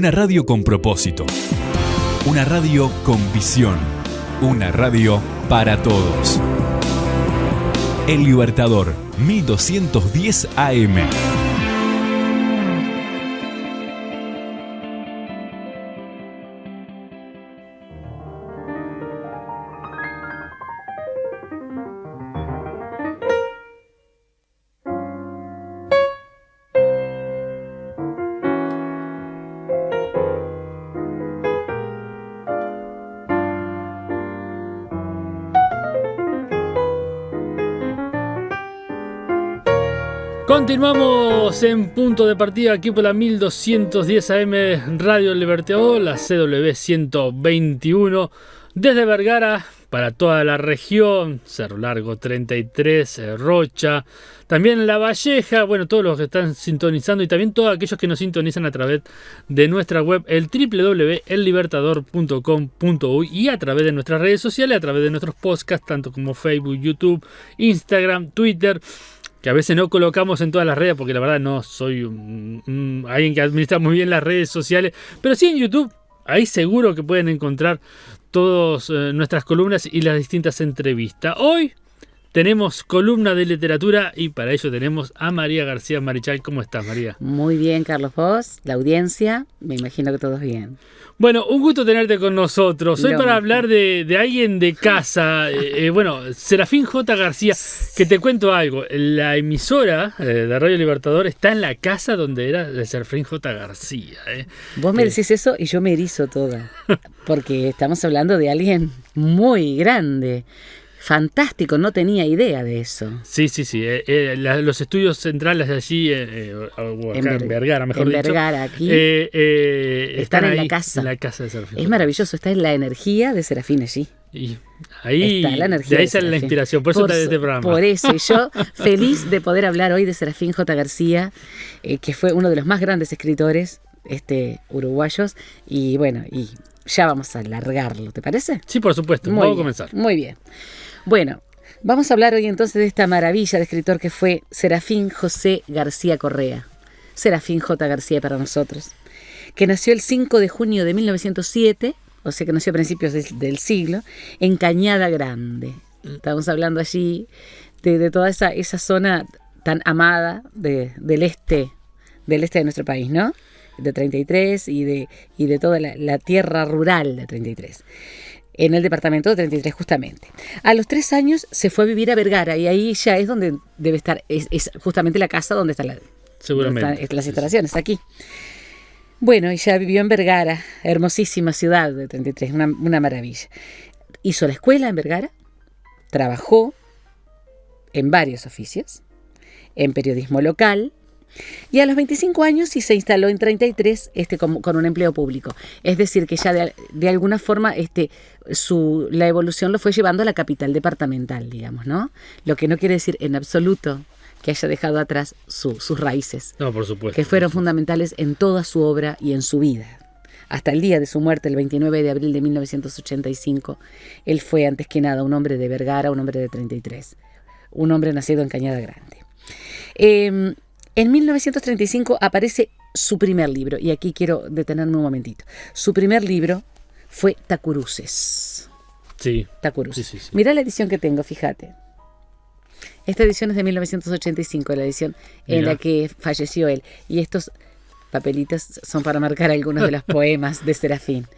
Una radio con propósito. Una radio con visión. Una radio para todos. El Libertador, 1210 AM. Continuamos en punto de partida aquí por la 1210 AM Radio Libertador, la CW 121, desde Vergara para toda la región, Cerro Largo 33, Rocha, también La Valleja, bueno, todos los que están sintonizando y también todos aquellos que nos sintonizan a través de nuestra web, el www.ellibertador.com.uy, y a través de nuestras redes sociales, a través de nuestros podcasts, tanto como Facebook, YouTube, Instagram, Twitter, que a veces no colocamos en todas las redes porque la verdad no soy alguien que administra muy bien las redes sociales, pero sí en YouTube, ahí seguro que pueden encontrar todas nuestras columnas y las distintas entrevistas. Hoy tenemos columna de literatura y para ello tenemos a María García Marichal. ¿Cómo estás, María? Muy bien, Carlos, vos, la audiencia, me imagino que todos bien. Bueno, un gusto tenerte con nosotros. Hoy para hablar de alguien de casa, bueno, Serafín J. García, que te cuento algo. La emisora de Radio Libertador está en la casa donde era de Serafín J. García. Vos me decís eso y yo me erizo toda, porque estamos hablando de alguien muy grande. Fantástico, no tenía idea de eso. Sí. Los estudios centrales de allí, en Vergara, mejor dicho. En Vergara, aquí. Están en ahí, la casa. En la casa de Serafín. Es maravilloso, está en la energía de Serafín allí. Y ahí, está la energía de ahí sale la inspiración, por eso está este programa. Por eso, y yo feliz de poder hablar hoy de Serafín J. García, que fue uno de los más grandes escritores uruguayos, y bueno, y ya vamos a alargarlo, ¿te parece? Sí, por supuesto, vamos a comenzar. Muy bien. Bueno, vamos a hablar hoy entonces de esta maravilla de escritor que fue Serafín José García Correa. Serafín J. García para nosotros, que nació el 5 de junio de 1907, o sea que nació a principios del siglo, en Cañada Grande. Estamos hablando allí de toda esa zona tan amada del este de nuestro país, ¿no? De 33 y de toda la tierra rural de 33. En el departamento de 33 justamente. A los 3 años se fue a vivir a Vergara y ahí ya es donde debe estar, es justamente la casa donde están las instalaciones, aquí. Bueno, y ya vivió en Vergara, hermosísima ciudad de 33, una maravilla. Hizo la escuela en Vergara, trabajó en varios oficios, en periodismo local, y a los 25 años sí se instaló en 33 con un empleo público. Es decir, que ya de alguna forma la evolución lo fue llevando a la capital departamental, digamos, ¿no? Lo que no quiere decir en absoluto que haya dejado atrás sus raíces. No, por supuesto. Que fueron fundamentales en toda su obra y en su vida. Hasta el día de su muerte, el 29 de abril de 1985, él fue antes que nada un hombre de Vergara, un hombre de 33. Un hombre nacido en Cañada Grande. En 1935 aparece su primer libro, y aquí quiero detenerme un momentito. Su primer libro fue Tacuruces. Sí. Tacuruces. Sí. Mirá la edición que tengo, fíjate. Esta edición es de 1985, la edición en la que falleció él. Y estos papelitos son para marcar algunos de los poemas de Serafín.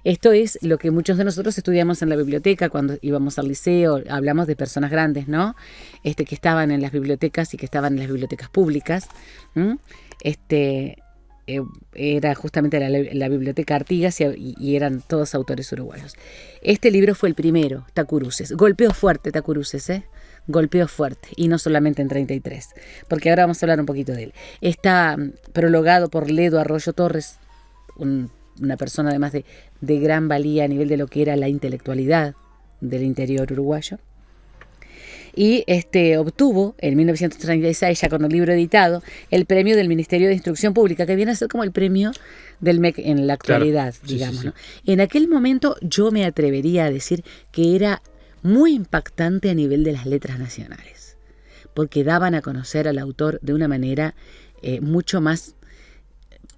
Esto es lo que muchos de nosotros estudiamos en la biblioteca cuando íbamos al liceo. Hablamos de personas grandes, ¿no? Que estaban en las bibliotecas y que estaban en las bibliotecas públicas. Era justamente la biblioteca Artigas y eran todos autores uruguayos. Este libro fue el primero, Tacuruces. Golpeó fuerte Tacuruces, golpeó fuerte, y no solamente en 33, porque ahora vamos a hablar un poquito de él. Está prologado por Ledo Arroyo Torres, una persona además de gran valía a nivel de lo que era la intelectualidad del interior uruguayo. Y obtuvo en 1936, ya con el libro editado, el premio del Ministerio de Instrucción Pública, que viene a ser como el premio del MEC en la actualidad, claro, digamos, sí. ¿No? En aquel momento yo me atrevería a decir que era muy impactante a nivel de las letras nacionales, porque daban a conocer al autor de una manera mucho más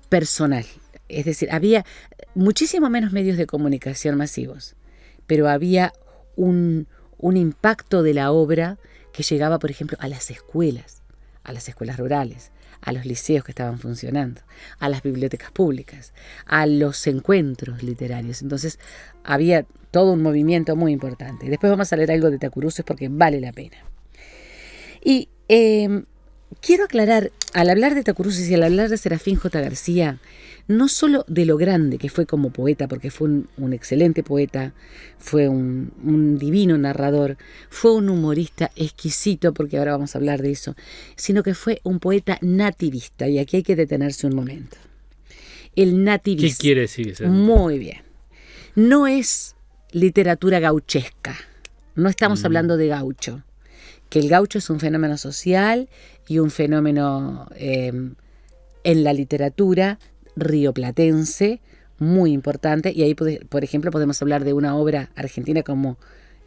personal. Es decir, había muchísimo menos medios de comunicación masivos, pero había un impacto de la obra que llegaba, por ejemplo, a las escuelas rurales, a los liceos que estaban funcionando, a las bibliotecas públicas, a los encuentros literarios. Entonces había todo un movimiento muy importante. Después vamos a leer algo de Tacuruces porque vale la pena. Y quiero aclarar, al hablar de Tacuruces y al hablar de Serafín J. García, no solo de lo grande que fue como poeta, porque fue un excelente poeta, fue un divino narrador, fue un humorista exquisito, porque ahora vamos a hablar de eso, sino que fue un poeta nativista, y aquí hay que detenerse un momento. El nativismo. ¿Qué quiere decir eso? Muy bien. No es literatura gauchesca, no estamos hablando de gaucho, que el gaucho es un fenómeno social y un fenómeno en la literatura rioplatense muy importante, y ahí, por ejemplo, podemos hablar de una obra argentina como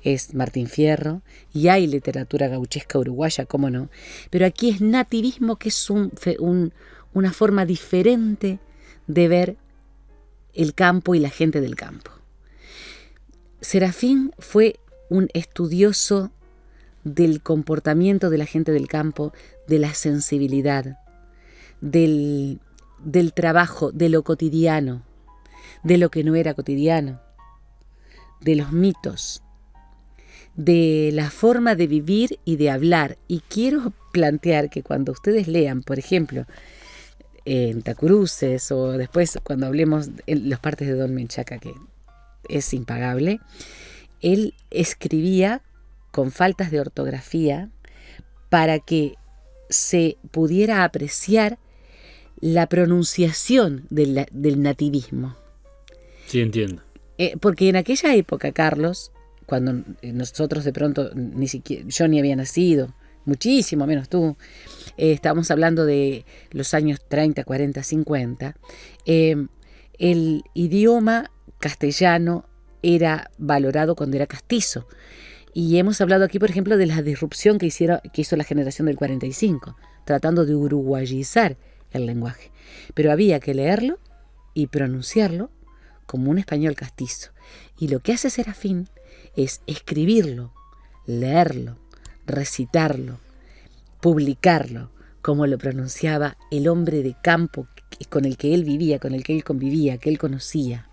es Martín Fierro, y hay literatura gauchesca uruguaya, cómo no, pero aquí es nativismo, que es una forma diferente de ver el campo y la gente del campo. Serafín fue un estudioso del comportamiento de la gente del campo, de la sensibilidad, del trabajo, de lo cotidiano, de lo que no era cotidiano, de los mitos, de la forma de vivir y de hablar. Y quiero plantear que cuando ustedes lean, por ejemplo, en Tacuruces, o después cuando hablemos en los partes de Don Menchaca, que es impagable, él escribía con faltas de ortografía para que se pudiera apreciar la pronunciación del nativismo. Sí, entiendo. Porque en aquella época, Carlos, cuando nosotros de pronto, ni siquiera, yo ni había nacido, muchísimo menos tú, estábamos hablando de los años 30, 40, 50, el idioma castellano era valorado cuando era castizo. Y hemos hablado aquí, por ejemplo, de la disrupción que hizo la generación del 45, tratando de uruguayizar el lenguaje. Pero había que leerlo y pronunciarlo como un español castizo. Y lo que hace Serafín es escribirlo, leerlo, recitarlo, publicarlo, como lo pronunciaba el hombre de campo con el que él vivía, con el que él convivía, que él conocía.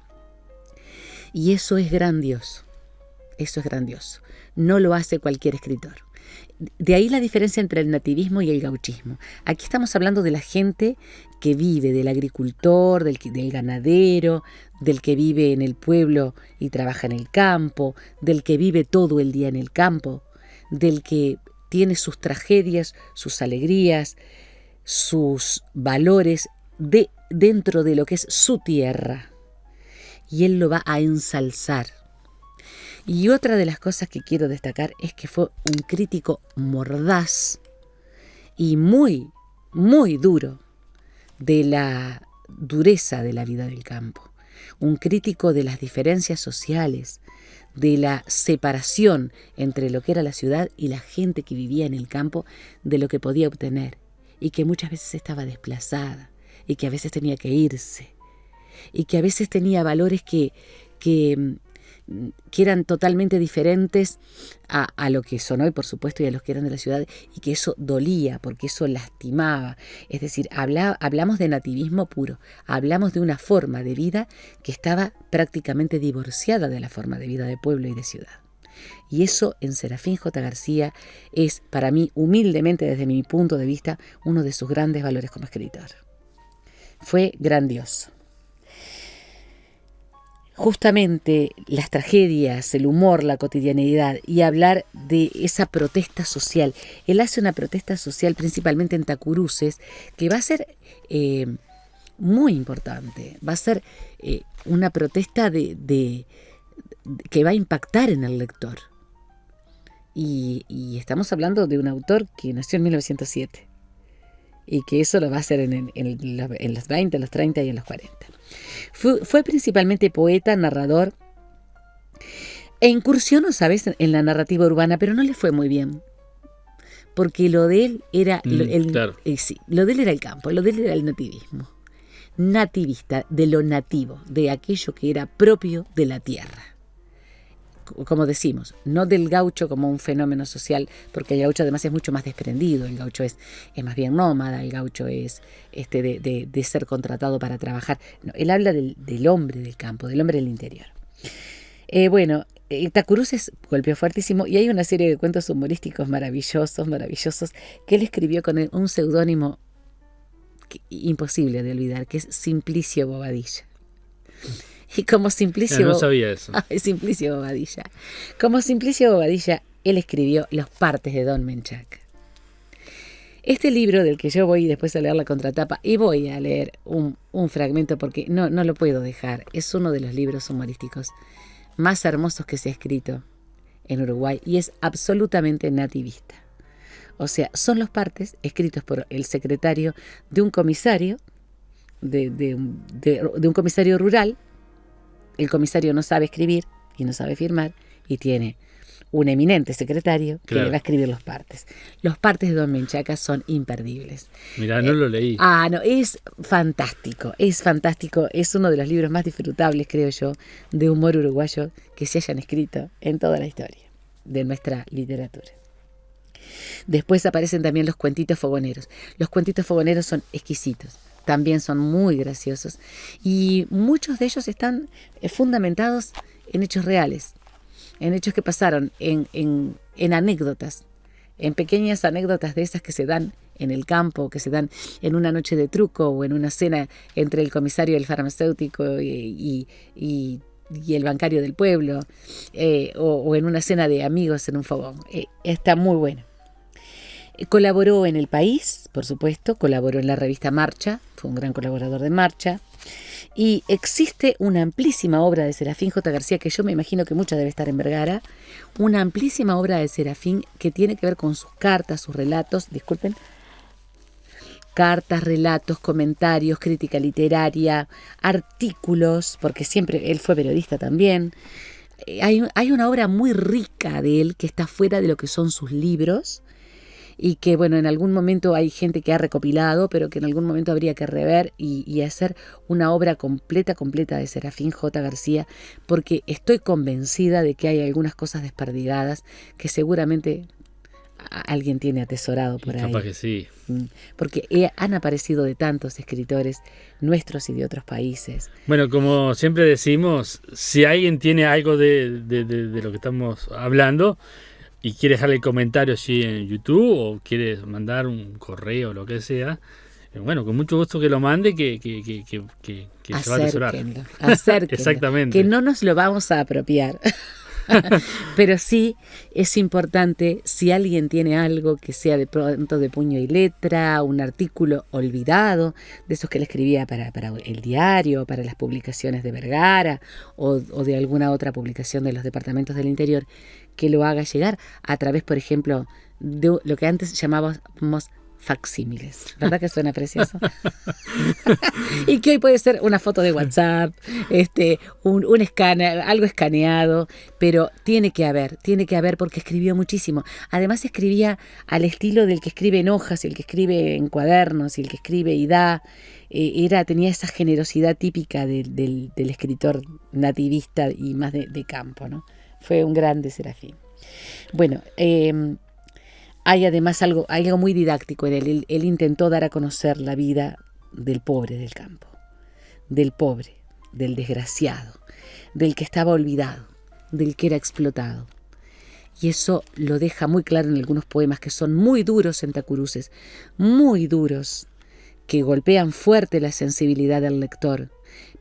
Y eso es grandioso. Eso es grandioso. No lo hace cualquier escritor. De ahí la diferencia entre el nativismo y el gauchismo. Aquí estamos hablando de la gente que vive, del agricultor, del ganadero, del que vive en el pueblo y trabaja en el campo, del que vive todo el día en el campo, del que tiene sus tragedias, sus alegrías, sus valores dentro de lo que es su tierra. Y él lo va a ensalzar. Y otra de las cosas que quiero destacar es que fue un crítico mordaz y muy, muy duro de la dureza de la vida del campo. Un crítico de las diferencias sociales, de la separación entre lo que era la ciudad y la gente que vivía en el campo, de lo que podía obtener, y que muchas veces estaba desplazada, y que a veces tenía que irse, y que a veces tenía valores que eran totalmente diferentes a lo que son hoy, por supuesto, y a los que eran de la ciudad, y que eso dolía, porque eso lastimaba. Es decir, hablamos de nativismo puro, hablamos de una forma de vida que estaba prácticamente divorciada de la forma de vida de pueblo y de ciudad. Y eso en Serafín J. García es, para mí, humildemente desde mi punto de vista, uno de sus grandes valores como escritor. Fue grandioso. Justamente las tragedias, el humor, la cotidianidad, y hablar de esa protesta social. Él hace una protesta social principalmente en Tacuruces, que va a ser muy importante. Va a ser una protesta que va a impactar en el lector. Y estamos hablando de un autor que nació en 1907 y que eso lo va a hacer en los 20, los 30 y en los 40. Fue principalmente poeta, narrador e incursionó, ¿sabes?, en la narrativa urbana, pero no le fue muy bien. Porque lo de él era claro. sí, lo de él era el campo, lo de él era el nativismo. nativista, de lo nativo, de aquello que era propio de la tierra. Como decimos, no del gaucho como un fenómeno social, porque el gaucho además es mucho más desprendido, el gaucho es más bien nómada, el gaucho es de ser contratado para trabajar. No, él habla del hombre del campo, del hombre del interior. Tacuruces golpeó fuertísimo y hay una serie de cuentos humorísticos maravillosos, que él escribió con un seudónimo imposible de olvidar, que es Simplicio Bobadilla. Y como Simplicio... No sabía eso. Simplicio Bobadilla. Como Simplicio Bobadilla, él escribió Los partes de Don Menchaca. Este libro del que yo voy después a leer la contratapa, y voy a leer un fragmento porque no lo puedo dejar, es uno de los libros humorísticos más hermosos que se ha escrito en Uruguay y es absolutamente nativista. O sea, son los partes escritos por el secretario de un comisario, de un comisario rural. El comisario no sabe escribir y no sabe firmar y tiene un eminente secretario que le va a escribir los partes. Los partes de Don Menchaca son imperdibles. Mirá, no lo leí. No, es fantástico, es uno de los libros más disfrutables, creo yo, de humor uruguayo que se hayan escrito en toda la historia de nuestra literatura. Después aparecen también los cuentitos fogoneros. Los cuentitos fogoneros son exquisitos. También son muy graciosos y muchos de ellos están fundamentados en hechos reales, en hechos que pasaron, en anécdotas, en pequeñas anécdotas de esas que se dan en el campo, que se dan en una noche de truco o en una cena entre el comisario del farmacéutico y el bancario del pueblo, o en una cena de amigos en un fogón. Está muy bueno. Colaboró en El País, por supuesto, colaboró en la revista Marcha, fue un gran colaborador de Marcha, y existe una amplísima obra de Serafín J. García, que yo me imagino que mucha debe estar en Vergara, una amplísima obra de Serafín que tiene que ver con sus cartas, sus relatos, cartas, relatos, comentarios, crítica literaria, artículos, porque siempre él fue periodista también. Hay una obra muy rica de él que está fuera de lo que son sus libros, y que, bueno, en algún momento hay gente que ha recopilado, pero que en algún momento habría que rever y hacer una obra completa de Serafín J. García, porque estoy convencida de que hay algunas cosas desperdigadas que seguramente alguien tiene atesorado por ahí. Capaz que sí. Porque han aparecido de tantos escritores nuestros y de otros países. Bueno, como siempre decimos, si alguien tiene algo de lo que estamos hablando y quiere dejarle comentario allí en YouTube o quiere mandar un correo o lo que sea, bueno, con mucho gusto que lo mande, que se va a atesorar. Acérquenlo. Exactamente. Que no nos lo vamos a apropiar. Pero sí es importante, si alguien tiene algo que sea de pronto de puño y letra, un artículo olvidado, de esos que él escribía para el diario, para las publicaciones de Vergara o de alguna otra publicación de los departamentos del interior, que lo haga llegar a través, por ejemplo, de lo que antes llamábamos facsímiles. ¿Verdad que suena precioso? Y que hoy puede ser una foto de WhatsApp, un escáner, algo escaneado, pero tiene que haber porque escribió muchísimo. Además escribía al estilo del que escribe en hojas y el que escribe en cuadernos y el que escribe y da. Tenía esa generosidad típica del escritor nativista y más de campo, ¿no? Fue un grande Serafín. Bueno, hay además algo muy didáctico en él. Él intentó dar a conocer la vida del pobre del campo, del pobre, del desgraciado, del que estaba olvidado, del que era explotado. Y eso lo deja muy claro en algunos poemas que son muy duros en Tacuruces, muy duros, que golpean fuerte la sensibilidad del lector,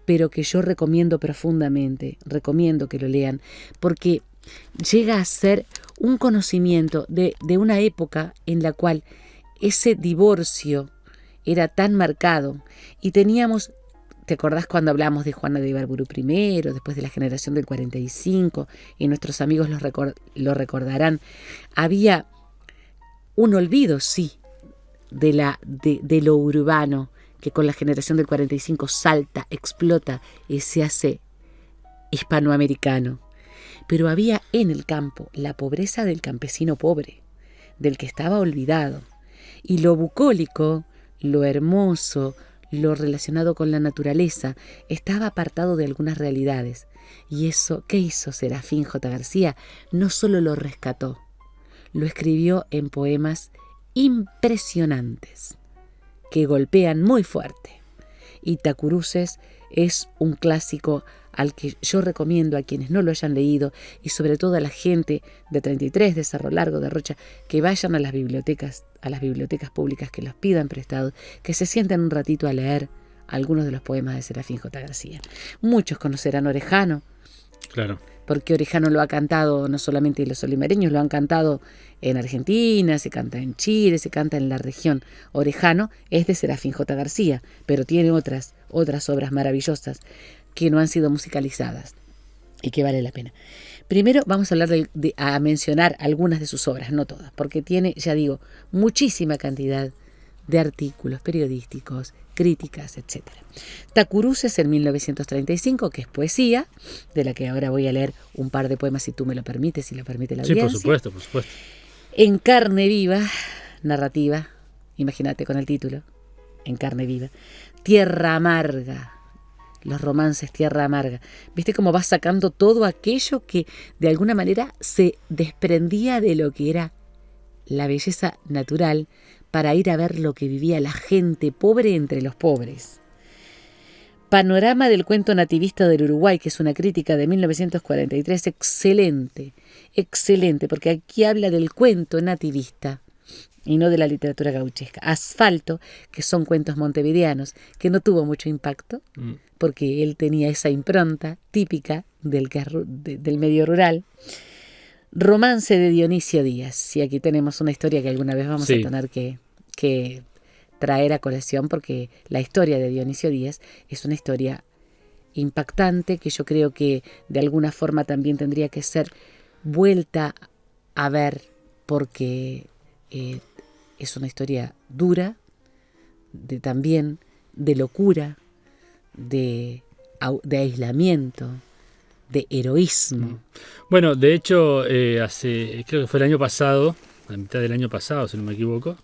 pero que yo recomiendo profundamente, recomiendo que lo lean, porque llega a ser un conocimiento de una época en la cual ese divorcio era tan marcado y teníamos, ¿te acordás cuando hablamos de Juana de Ibarburu I, después de la generación del 45, y nuestros amigos lo recordarán? Había un olvido, sí, de lo urbano, que con la generación del 45 salta, explota y se hace hispanoamericano. Pero había en el campo la pobreza del campesino pobre, del que estaba olvidado, y lo bucólico, lo hermoso, lo relacionado con la naturaleza estaba apartado de algunas realidades. Y eso, ¿qué hizo Serafín J. García? No solo lo rescató, lo escribió en poemas impresionantes que golpean muy fuerte. Itacuruces es un clásico al que yo recomiendo a quienes no lo hayan leído y sobre todo a la gente de 33, de Cerro Largo, de Rocha, que vayan a las bibliotecas públicas, que los pidan prestados, que se sienten un ratito a leer algunos de los poemas de Serafín J. García. Muchos conocerán Orejano, Claro. porque Orejano lo ha cantado no solamente los olimareños, lo han cantado en Argentina, se canta en Chile, se canta en la región. Orejano es de Serafín J. García, pero tiene otras obras maravillosas que no han sido musicalizadas y que vale la pena. Primero vamos a hablar a mencionar algunas de sus obras, no todas, porque tiene, ya digo, muchísima cantidad de artículos periodísticos, críticas, etc. Tacuruces en 1935, que es poesía, de la que ahora voy a leer un par de poemas, si tú me lo permites, si lo permite la audiencia. Sí, por supuesto, por supuesto. En carne viva, narrativa, imagínate con el título, En carne viva. Tierra amarga, los romances Tierra amarga. ¿Viste cómo va sacando todo aquello que de alguna manera se desprendía de lo que era la belleza natural para ir a ver lo que vivía la gente pobre entre los pobres? Panorama del cuento nativista del Uruguay, que es una crítica de 1943, excelente, porque aquí habla del cuento nativista y no de la literatura gauchesca. Asfalto, que son cuentos montevideanos, que no tuvo mucho impacto, porque él tenía esa impronta típica del medio rural. Romance de Dionisio Díaz, y aquí tenemos una historia que alguna vez vamos a tener que traer a colación, porque la historia de Dionisio Díaz es una historia impactante que yo creo que de alguna forma también tendría que ser vuelta a ver, porque es una historia dura, también de locura, de aislamiento, de heroísmo. Bueno, de hecho, creo que fue el año pasado, a la mitad del año pasado, si no me equivoco,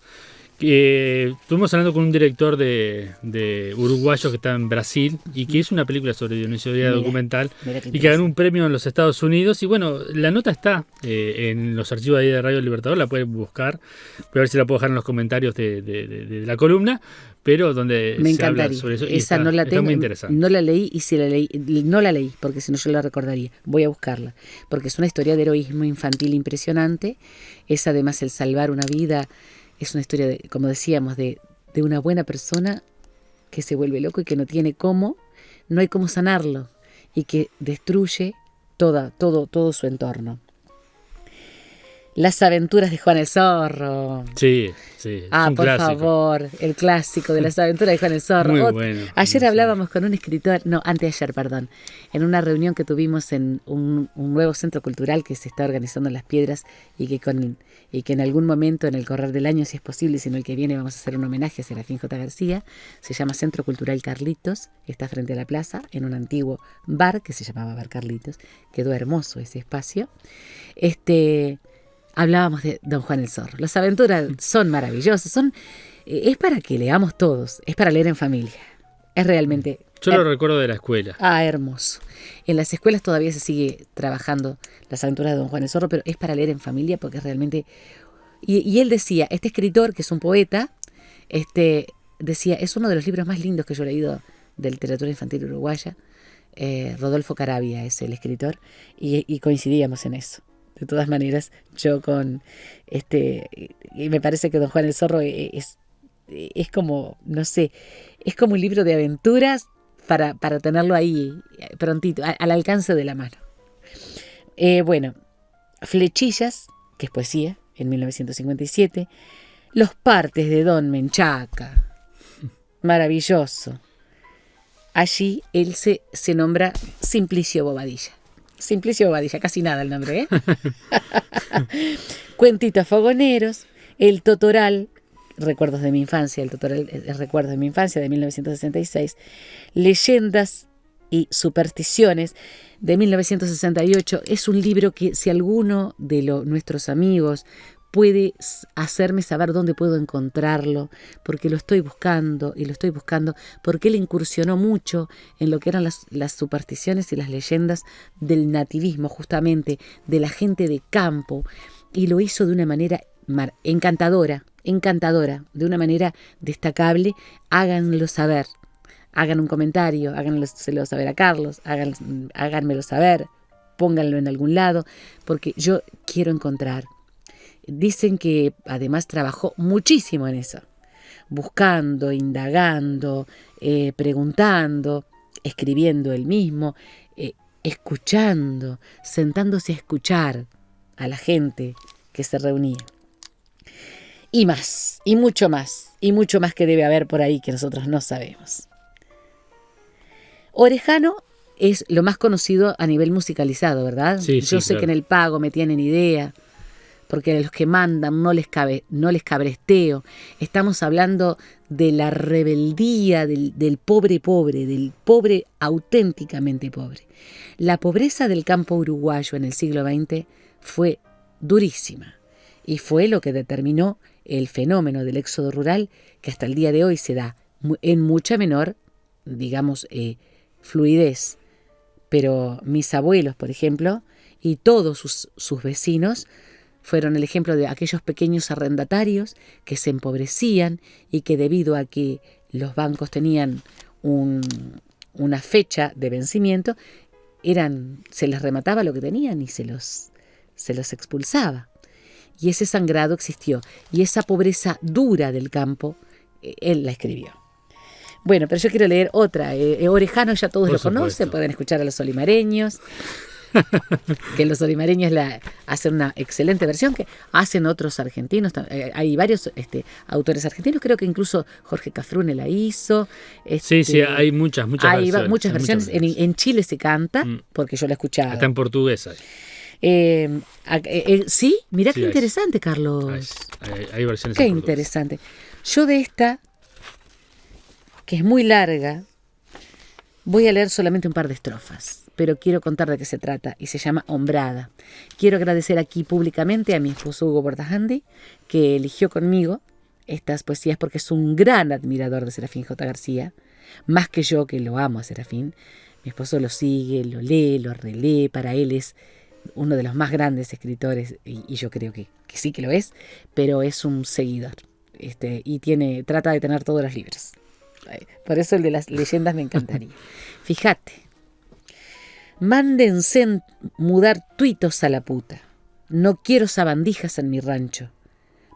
estuvimos hablando con un director de uruguayo que está en Brasil y que hizo una película sobre Dionisio Díaz, documental, y que ganó un premio en los Estados Unidos. Y bueno, la nota está en los archivos ahí de Radio Libertador, la pueden buscar. Voy a ver si la puedo dejar en los comentarios de la columna, pero donde me se habla encantaría. sobre eso. Esa no la tengo, muy interesante. no la leí, y si la leí, no la leí, porque si no yo la recordaría. Voy a buscarla, porque es una historia de heroísmo infantil impresionante. Es además el salvar una vida. Es una historia, como decíamos, de una buena persona que se vuelve loco y que no hay cómo sanarlo, y que destruye todo su entorno. Las aventuras de Juan el Zorro. Sí, es un por clásico. Favor, el clásico de las aventuras de Juan el Zorro. Muy bueno. Ayer hablábamos con un escritor, anteayer, en una reunión que tuvimos en un nuevo centro cultural que se está organizando en Las Piedras, y que en algún momento en el correr del año, si es posible, sino el que viene, vamos a hacer un homenaje a Serafín J. García. Se llama Centro Cultural Carlitos, está frente a la plaza, en un antiguo bar que se llamaba Bar Carlitos. Quedó hermoso ese espacio. Hablábamos de Don Juan el Zorro. Las aventuras son maravillosas, es para que leamos todos, es para leer en familia. Es realmente... Yo lo recuerdo de la escuela. Hermoso. En las escuelas todavía se sigue trabajando las aventuras de Don Juan el Zorro, pero es para leer en familia, porque es realmente... Y él decía, este escritor, que es un poeta, decía, es uno de los libros más lindos que yo he leído de literatura infantil uruguaya. Rodolfo Caravia es el escritor, y coincidíamos en eso. De todas maneras, yo y me parece que Don Juan el Zorro es como, no sé, es como un libro de aventuras para tenerlo ahí prontito, al alcance de la mano. Flechillas, que es poesía, en 1957. Los partes de Don Menchaca, maravilloso. Allí él se nombra Simplicio Bobadilla. Simplicio Bobadilla, casi nada el nombre, ¿eh? Cuentitos fogoneros, El Totoral, Recuerdos de mi infancia, El Totoral es Recuerdos de mi infancia, de 1966, Leyendas y Supersticiones, de 1968. Es un libro que, si alguno de nuestros amigos puede hacerme saber dónde puedo encontrarlo, porque lo estoy buscando y lo estoy buscando, porque él incursionó mucho en lo que eran las supersticiones y las leyendas del nativismo, justamente, de la gente de campo, y lo hizo de una manera encantadora, de una manera destacable. Háganlo saber, hagan un comentario, háganlo saber a Carlos, háganmelo saber, pónganlo en algún lado, porque yo quiero encontrar. Dicen que además trabajó muchísimo en eso, buscando, indagando, preguntando, escribiendo él mismo, escuchando, sentándose a escuchar a la gente que se reunía. Y más, y mucho más que debe haber por ahí que nosotros no sabemos. Orejano es lo más conocido a nivel musicalizado, ¿verdad? Sí, Yo sé claro. que en el pago me tienen idea, porque a los que mandan no les cabresteo. Estamos hablando de la rebeldía del pobre, del pobre auténticamente pobre. La pobreza del campo uruguayo en el siglo XX fue durísima y fue lo que determinó el fenómeno del éxodo rural, que hasta el día de hoy se da en mucha menor, digamos, fluidez. Pero mis abuelos, por ejemplo, y todos sus vecinos, fueron el ejemplo de aquellos pequeños arrendatarios que se empobrecían y que debido a que los bancos tenían una fecha de vencimiento, se les remataba lo que tenían y se los expulsaba. Y ese sangrado existió. Y esa pobreza dura del campo, él la escribió. Bueno, pero yo quiero leer otra. Orejano ya todos lo conocen, pueden escuchar a los olimareños. Que los olimareños hacen una excelente versión que hacen otros argentinos. Hay varios autores argentinos, creo que incluso Jorge Cafrune la hizo. Sí, hay muchas versiones. Muchas versiones. En Chile se canta, porque yo la escuchaba. Está en portugués. Sí, mirá sí, qué interesante, Carlos. Hay versiones qué en portugués. Interesante. Yo de esta, que es muy larga, voy a leer solamente un par de estrofas, pero quiero contar de qué se trata, y se llama Hombrada. Quiero agradecer aquí públicamente a mi esposo Hugo Bortajandi, que eligió conmigo estas poesías porque es un gran admirador de Serafín J. García, más que yo, que lo amo a Serafín. Mi esposo lo sigue, lo lee, lo relee, para él es uno de los más grandes escritores, y yo creo que sí que lo es, pero es un seguidor, y trata de tener todos los libros. Por eso el de las leyendas me encantaría. Fíjate. Mándense mudar tuitos a la puta. No quiero sabandijas en mi rancho.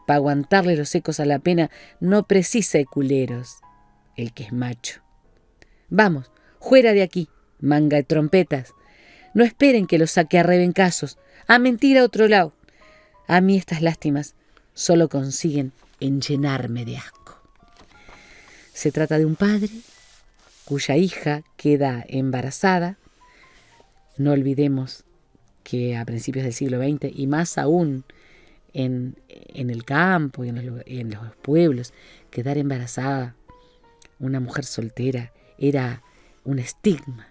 Pa' aguantarle los ecos a la pena no precisa de culeros el que es macho. Vamos, fuera de aquí, manga de trompetas. No esperen que los saque a rebencazos, a mentir a otro lado. A mí estas lástimas solo consiguen en llenarme de asco. Se trata de un padre cuya hija queda embarazada. No olvidemos que a principios del siglo XX, y más aún en el campo y en los pueblos, quedar embarazada, una mujer soltera, era un estigma.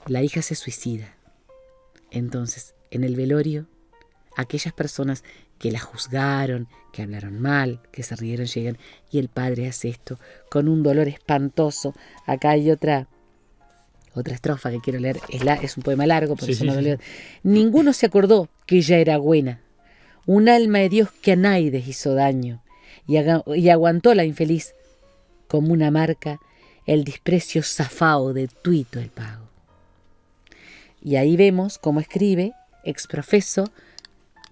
La hija se suicida. Entonces, en el velorio, aquellas personas que la juzgaron, que hablaron mal, que se rieron, llegan, y el padre hace esto con un dolor espantoso. Acá hay otra estrofa que quiero leer. Es un poema largo, por eso no lo leo. Ninguno se acordó que ella era buena, un alma de Dios que a Naides hizo daño, y aguantó la infeliz como una marca el desprecio zafao de tuito el pago. Y ahí vemos cómo escribe exprofeso,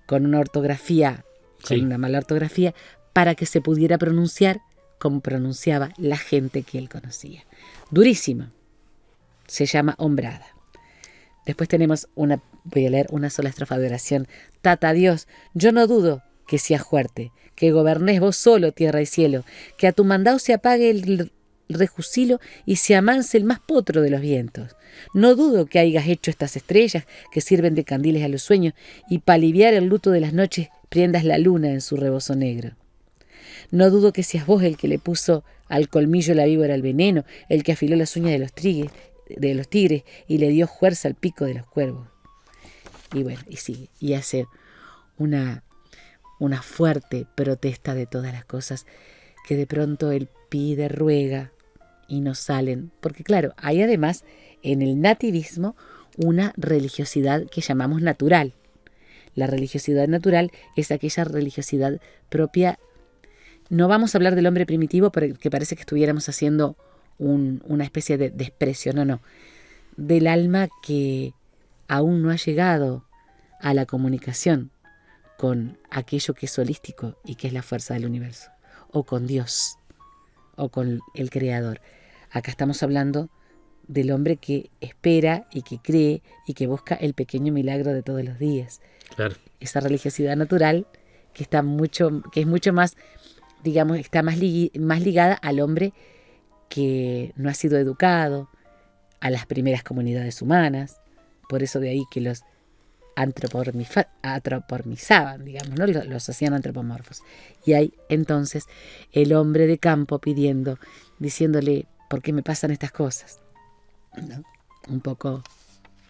con una ortografía, con una mala ortografía, para que se pudiera pronunciar como pronunciaba la gente que él conocía. Durísima. Se llama Hombrada. Después tenemos voy a leer una sola estrofa de oración. Tata Dios, yo no dudo que seas fuerte, que gobernés vos solo tierra y cielo, que a tu mandado se apague el rejusilo y se amanse el más potro de los vientos. No dudo que hayas hecho estas estrellas que sirven de candiles a los sueños y para aliviar el luto de las noches prendas la luna en su rebozo negro. No dudo que seas vos el que le puso al colmillo la víbora el veneno, el que afiló las uñas de los tigres y le dio fuerza al pico de los cuervos. Y bueno, y sigue, y hace una una fuerte protesta de todas las cosas que de pronto él pide, ruega y no salen. Porque claro, hay además en el nativismo una religiosidad que llamamos natural. La religiosidad natural es aquella religiosidad propia. No vamos a hablar del hombre primitivo porque parece que estuviéramos haciendo una especie de desprecio, no. Del alma que aún no ha llegado a la comunicación con aquello que es holístico y que es la fuerza del universo, o con Dios, o con el Creador. Acá estamos hablando del hombre que espera y que cree y que busca el pequeño milagro de todos los días. Claro. Esa religiosidad natural que es mucho más, digamos, está más ligada al hombre que no ha sido educado, a las primeras comunidades humanas. Por eso de ahí que los antropomorfizaban, digamos, ¿no? Los hacían antropomorfos. Y hay entonces el hombre de campo diciéndole, ¿por qué me pasan estas cosas? ¿No? Un poco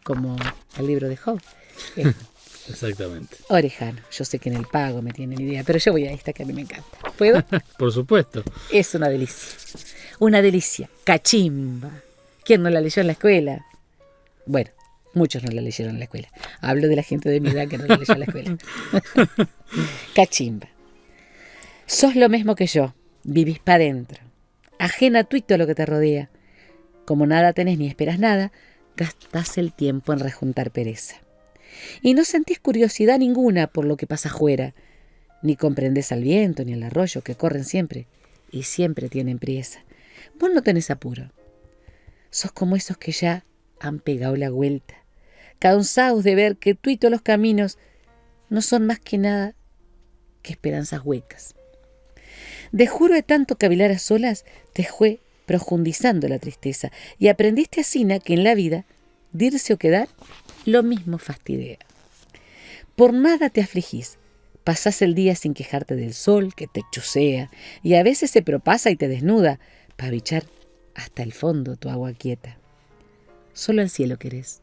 como el libro de Job. Exactamente. Orejano. Yo sé que en el pago me tienen idea, pero yo voy a esta que a mí me encanta. ¿Puedo? Por supuesto. Es una delicia. Una delicia. Cachimba. ¿Quién no la leyó en la escuela? Bueno, muchos no la leyeron en la escuela. Hablo de la gente de mi edad que no la leyó en la escuela. Cachimba. Sos lo mismo que yo. Vivís para adentro. Ajena a todo lo que te rodea. Como nada tenés ni esperas nada, gastás el tiempo en rejuntar pereza. Y no sentís curiosidad ninguna por lo que pasa afuera, ni comprendés al viento ni al arroyo que corren siempre y siempre tienen priesa. Vos no tenés apuro. Sos como esos que ya han pegado la vuelta, cansados de ver que todos los caminos no son más que nada que esperanzas huecas. De juro de tanto cavilar a solas, te fue profundizando la tristeza y aprendiste asina que en la vida, dirse o quedar, lo mismo fastidia. Por nada te afligís, pasás el día sin quejarte del sol que te chusea y a veces se propasa y te desnuda para bichar hasta el fondo tu agua quieta. Solo al cielo querés.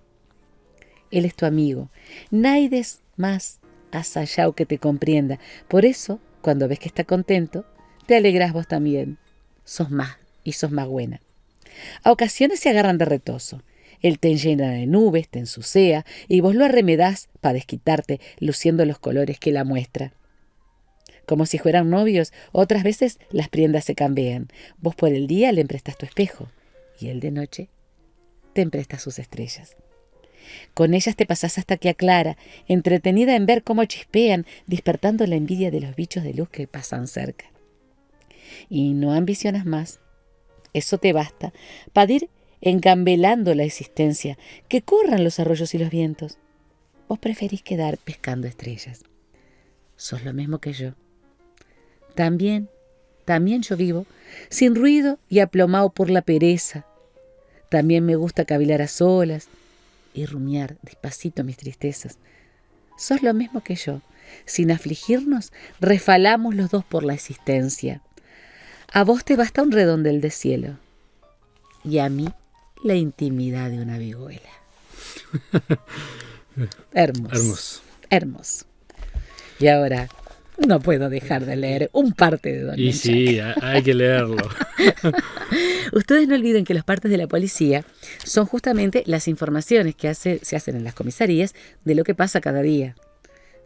Él es tu amigo, naides más asallao que te comprenda. Por eso, cuando ves que está contento, te alegrás vos también. Sos más buena. A ocasiones se agarran de retozo. Él te llena de nubes, te ensucia, y vos lo arremedás para desquitarte, luciendo los colores que la muestra. Como si fueran novios, otras veces las prendas se cambian. Vos por el día le emprestas tu espejo, y él de noche te empresta sus estrellas. Con ellas te pasás hasta que aclara, entretenida en ver cómo chispean, despertando la envidia de los bichos de luz que pasan cerca. Y no ambicionas más. Eso te basta para ir engambelando la existencia, que corran los arroyos y los vientos. Vos preferís quedar pescando estrellas. Sos lo mismo que yo. También yo vivo, sin ruido y aplomado por la pereza. También me gusta cavilar a solas y rumiar despacito mis tristezas. Sos lo mismo que yo. Sin afligirnos, refalamos los dos por la existencia. A vos te basta un redondel de cielo y a mí la intimidad de una vihuela. Hermoso. Y ahora no puedo dejar de leer un parte de Don Menchaca. Y sí, hay que leerlo. Ustedes no olviden que los partes de la policía son justamente las informaciones que se hacen en las comisarías de lo que pasa cada día.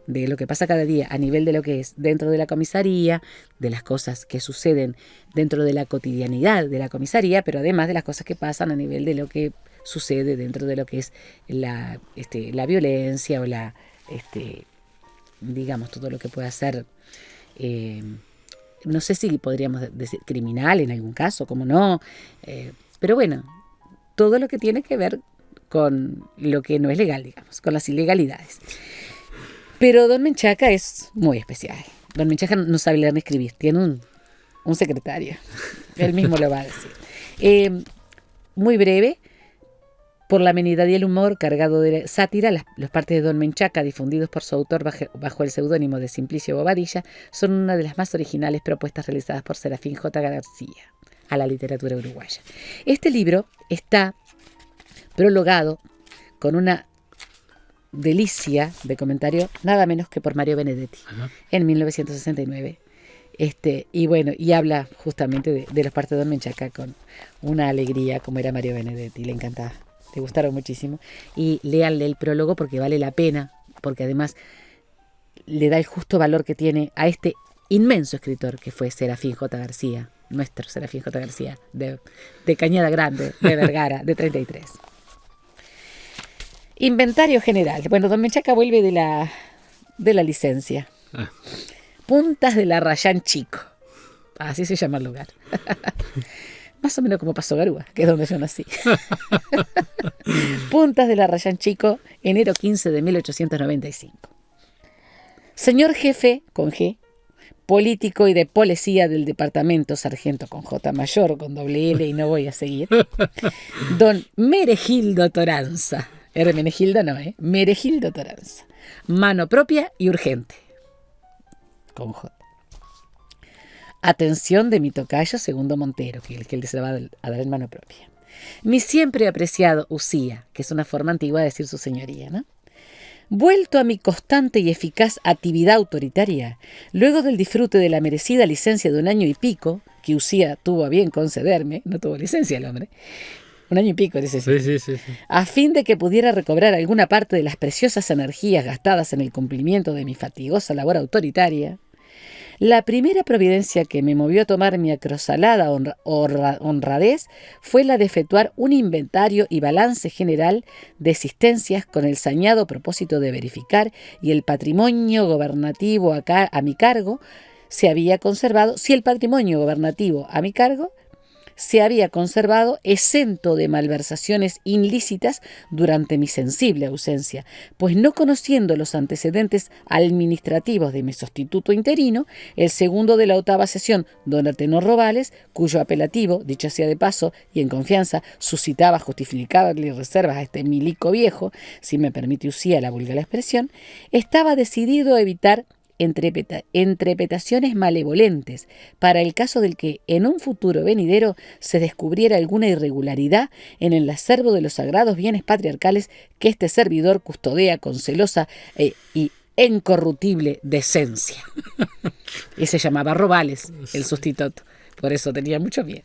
De lo que pasa cada día a nivel de lo que es dentro de la comisaría, de las cosas que suceden dentro de la cotidianidad de la comisaría, pero además de las cosas que pasan a nivel de lo que sucede dentro de lo que es la violencia o digamos, todo lo que pueda ser, no sé si podríamos decir criminal en algún caso, como no, pero bueno, todo lo que tiene que ver con lo que no es legal, digamos, con las ilegalidades. Pero Don Menchaca es muy especial. Don Menchaca no sabe leer ni escribir. Tiene un secretario. Él mismo lo va a decir. Muy breve, por la amenidad y el humor cargado de sátira, los partes de Don Menchaca, difundidos por su autor bajo el seudónimo de Simplicio Bobadilla, son una de las más originales propuestas realizadas por Serafín J. García a la literatura uruguaya. Este libro está prologado con una delicia de comentario, nada menos que por Mario Benedetti, en 1969. Y bueno, y habla justamente de los partos de Don Menchaca con una alegría como era Mario Benedetti, le encantaba, le gustaron muchísimo. Y léanle el prólogo porque vale la pena, porque además le da el justo valor que tiene a este inmenso escritor que fue Serafín J. García, nuestro Serafín J. García, de Cañada Grande, de Vergara, de 33. Inventario general. Bueno, Don Menchaca vuelve de la licencia. Puntas de la Rayán Chico. Así se llama el lugar. Más o menos como Paso Garúa, que es donde yo nací. Puntas de la Rayán Chico, enero 15 de 1895. Señor jefe, con G, político y de policía del departamento, sargento con J mayor, con doble L y no voy a seguir, don Meregildo Toranza. Hermenegildo no, Meregildo Toranza. Mano propia y urgente. Con J. Atención de mi tocayo Segundo Montero, que es el que él se va a dar en mano propia. Mi siempre apreciado Usía, que es una forma antigua de decir su señoría, ¿no? Vuelto a mi constante y eficaz actividad autoritaria, luego del disfrute de la merecida licencia de 1 año y pico, que Usía tuvo a bien concederme, no tuvo licencia el hombre, 1 año y pico, dice. Sí. A fin de que pudiera recobrar alguna parte de las preciosas energías gastadas en el cumplimiento de mi fatigosa labor autoritaria, la primera providencia que me movió a tomar mi acrosalada honradez fue la de efectuar un inventario y balance general de existencias con el sañado propósito de verificar y el patrimonio gobernativo a mi cargo se había conservado, si el patrimonio gobernativo a mi cargo se había conservado exento de malversaciones ilícitas durante mi sensible ausencia, pues no conociendo los antecedentes administrativos de mi sustituto interino, el segundo de la 8ª sesión, don Atenor Robales, cuyo apelativo, dicho sea de paso y en confianza, suscitaba justificables reservas a este milico viejo, si me permite Usía la vulgar expresión, estaba decidido a evitar entrepetaciones malevolentes para el caso del que en un futuro venidero se descubriera alguna irregularidad en el acervo de los sagrados bienes patriarcales que este servidor custodea con celosa y incorruptible decencia. Y se llamaba Robales, el sustituto, por eso tenía mucho miedo.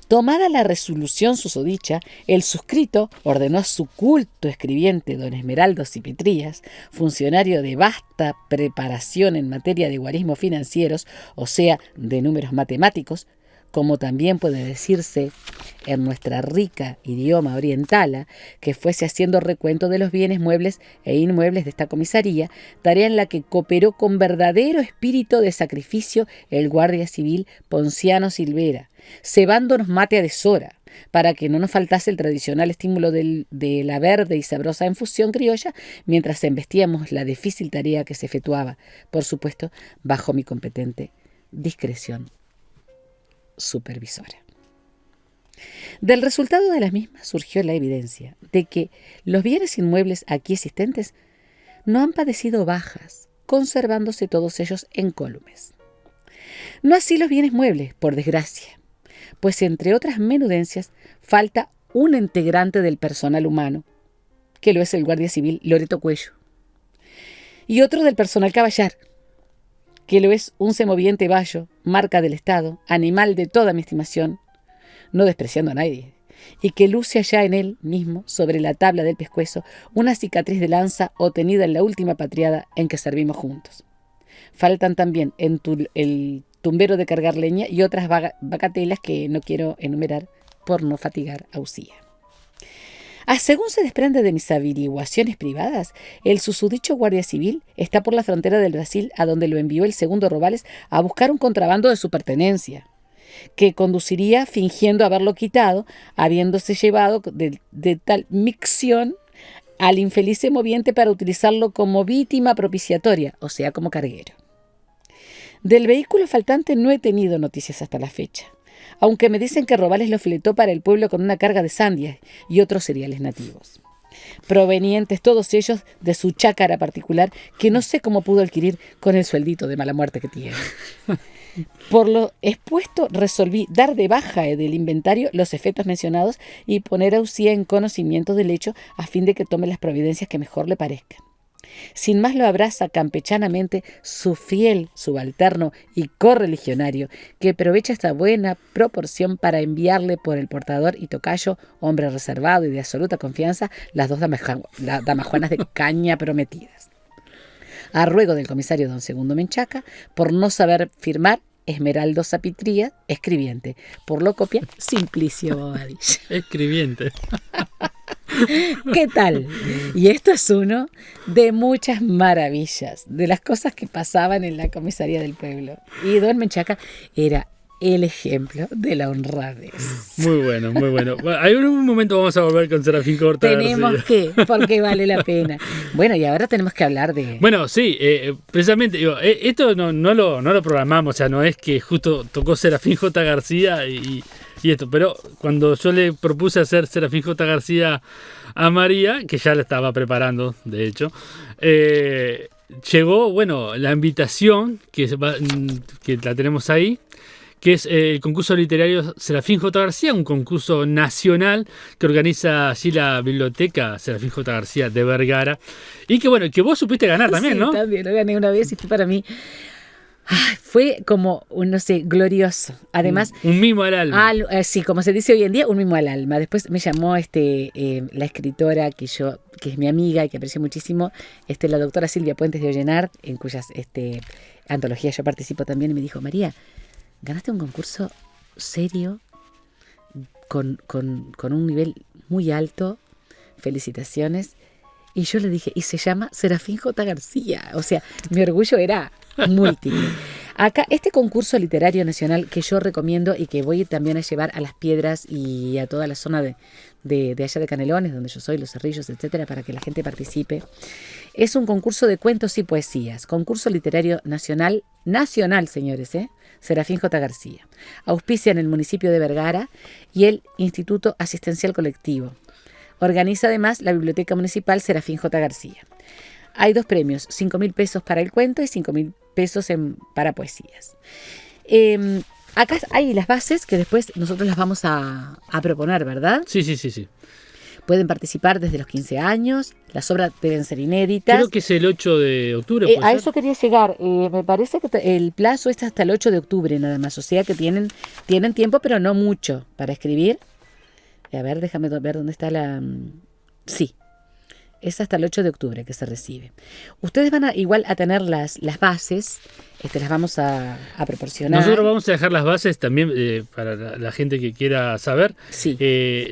Tomada la resolución susodicha, el suscrito ordenó a su culto escribiente don Esmeraldo Cipitrías, funcionario de vasta preparación en materia de guarismos financieros, o sea, de números matemáticos, como también puede decirse en nuestra rica idioma orientala, que fuese haciendo recuento de los bienes muebles e inmuebles de esta comisaría, tarea en la que cooperó con verdadero espíritu de sacrificio el guardia civil Ponciano Silvera, cebándonos mate a deshora, para que no nos faltase el tradicional estímulo de la verde y sabrosa infusión criolla, mientras embestíamos la difícil tarea que se efectuaba, por supuesto, bajo mi competente discreción supervisora. Del resultado de las mismas surgió la evidencia de que los bienes inmuebles aquí existentes no han padecido bajas, conservándose todos ellos incólumes. No así los bienes muebles, por desgracia, pues entre otras menudencias falta un integrante del personal humano, que lo es el guardia civil Loreto Cuello, y otro del personal caballar, que lo es un semoviente bayo, marca del Estado, animal de toda mi estimación, no despreciando a nadie, y que luce allá en él mismo, sobre la tabla del pescuezo, una cicatriz de lanza obtenida en la última patriada en que servimos juntos. Faltan también el tumbero de cargar leña y otras bagatelas que no quiero enumerar por no fatigar a Usía. Según se desprende de mis averiguaciones privadas, el susodicho guardia civil está por la frontera del Brasil, a donde lo envió el segundo Robales a buscar un contrabando de su pertenencia, que conduciría fingiendo haberlo quitado, habiéndose llevado de tal micción al infeliz semoviente para utilizarlo como víctima propiciatoria, o sea, como carguero. Del vehículo faltante no he tenido noticias hasta la fecha, aunque me dicen que Robales lo fletó para el pueblo con una carga de sandias y otros cereales nativos. provenientes todos ellos de su chácara particular, que no sé cómo pudo adquirir con el sueldito de mala muerte que tiene. Por lo expuesto, resolví dar de baja del inventario los efectos mencionados y poner a Usía en conocimiento del hecho a fin de que tome las providencias que mejor le parezcan. Sin más lo abraza campechanamente su fiel subalterno y correligionario, que aprovecha esta buena proporción para enviarle por el portador y tocayo, hombre reservado y de absoluta confianza, las 2 damajuanas de caña prometidas. A ruego del comisario don Segundo Menchaca, por no saber firmar, Esmeraldo Sapitría, escribiente. Por lo copia, Simplicio Bobadilla. Escribiente. ¿Qué tal? Y esto es uno de muchas maravillas, de las cosas que pasaban en la comisaría del pueblo. Y don Menchaca era el ejemplo de la honradez. Muy bueno, muy bueno. Bueno, en un momento vamos a volver con Serafín J. Tenemos García. que, porque vale la pena. Bueno, y ahora tenemos que hablar de... Bueno, sí, precisamente, digo, esto no lo programamos, o sea, no es que justo tocó Serafín J. García y esto, pero cuando yo le propuse hacer Serafín J. García a María, que ya la estaba preparando, de hecho, llegó, bueno, la invitación, que la tenemos ahí, que es el concurso literario Serafín J. García, un concurso nacional que organiza allí la biblioteca Serafín J. García de Vergara, y que bueno, que vos supiste ganar también, sí, ¿no? También lo gané una vez y fue para mí... Fue como, no sé, glorioso. Además... Un mimo al alma. Sí, como se dice hoy en día, un mimo al alma. Después me llamó la escritora que es mi amiga y que aprecio muchísimo, la doctora Silvia Puentes de Ollenard, en cuyas antologías yo participo también, y me dijo: María, ganaste un concurso serio, con un nivel muy alto, felicitaciones. Y yo le dije, y se llama Serafín J. García. O sea, mi orgullo era múltiple. Acá, este concurso literario nacional que yo recomiendo y que voy también a llevar a Las Piedras y a toda la zona de allá de Canelones, donde yo soy, Los Cerrillos, etcétera, para que la gente participe, es un concurso de cuentos y poesías. Concurso literario nacional, señores, Serafín J. García. Auspicia en el municipio de Vergara y el Instituto Asistencial Colectivo. Organiza además la Biblioteca Municipal Serafín J. García. Hay 2 premios, 5.000 pesos para el cuento y 5.000 pesos para poesías. Acá hay las bases que después nosotros las vamos a proponer, ¿verdad? Sí. Pueden participar desde los 15 años, las obras deben ser inéditas. Creo que es el 8 de octubre. A eso quería llegar. Me parece que el plazo es hasta el 8 de octubre nada más, o sea que tienen tiempo, pero no mucho para escribir. A ver, déjame ver dónde está la... Sí, es hasta el 8 de octubre que se recibe. Ustedes van igual a tener las bases, las vamos a proporcionar. Nosotros vamos a dejar las bases también para la gente que quiera saber. Sí.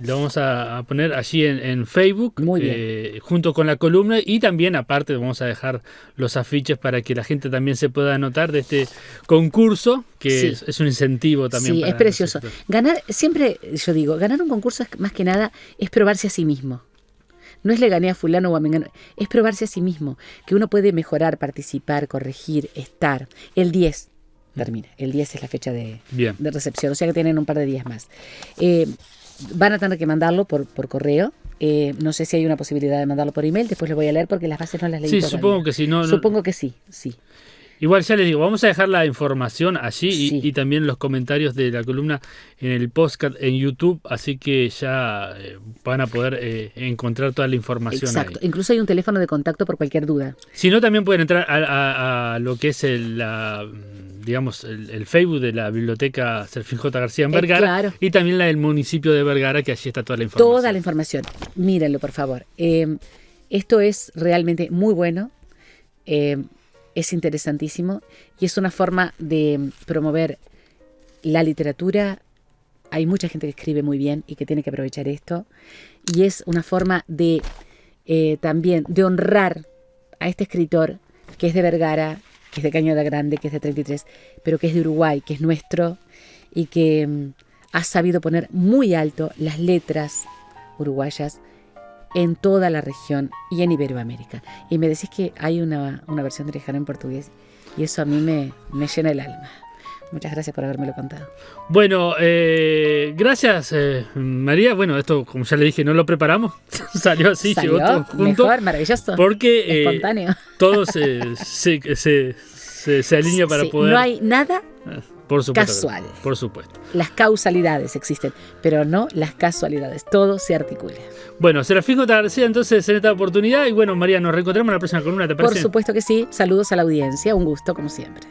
Lo vamos a poner allí en Facebook. Muy bien. Junto con la columna, y también aparte vamos a dejar los afiches para que la gente también se pueda anotar de este concurso, que sí. es un incentivo también. Sí, para es precioso. Ganar, siempre yo digo, ganar un concurso más que nada es probarse a sí mismo. No es le gané a fulano o a mengano, es probarse a sí mismo, que uno puede mejorar, participar, corregir, estar. El 10 termina, el 10 es la fecha de recepción, o sea que tienen un par de días más. Van a tener que mandarlo por correo. No sé si hay una posibilidad de mandarlo por email, después lo voy a leer porque las bases no las leí todavía. Supongo que sí. Supongo que sí. Igual ya les digo, vamos a dejar la información allí Sí. y también los comentarios de la columna en el podcast en YouTube, así que ya van a poder encontrar toda la información. Exacto, ahí. incluso hay un teléfono de contacto por cualquier duda. Si no, también pueden entrar a lo que es el Facebook de la Biblioteca Serafín J. García en Vergara, claro. Y también la del municipio de Vergara, que allí está toda la información. Toda la información, mírenlo por favor. Esto es realmente muy bueno. Es interesantísimo y es una forma de promover la literatura. Hay mucha gente que escribe muy bien y que tiene que aprovechar esto. Y es una forma de también de honrar a este escritor que es de Vergara, que es de Cañada Grande, que es de 33, pero que es de Uruguay, que es nuestro y que ha sabido poner muy alto las letras uruguayas en toda la región y en Iberoamérica. Y me decís que hay una versión de Lejano en portugués y eso a mí me llena el alma. Muchas gracias por habérmelo contado. Bueno, gracias María. Bueno, esto como ya le dije, no lo preparamos. Salió así, llegó todo junto. Mejor, maravilloso. Porque espontáneo. todo se alinea para poder... No hay nada por supuesto, casual. Por supuesto. Las causalidades existen, pero no las casualidades. Todo se articula. Bueno, Serafín J. García entonces en esta oportunidad. Y bueno, María, nos reencontramos en la próxima columna, ¿te parece? Por supuesto que sí. Saludos a la audiencia. Un gusto, como siempre.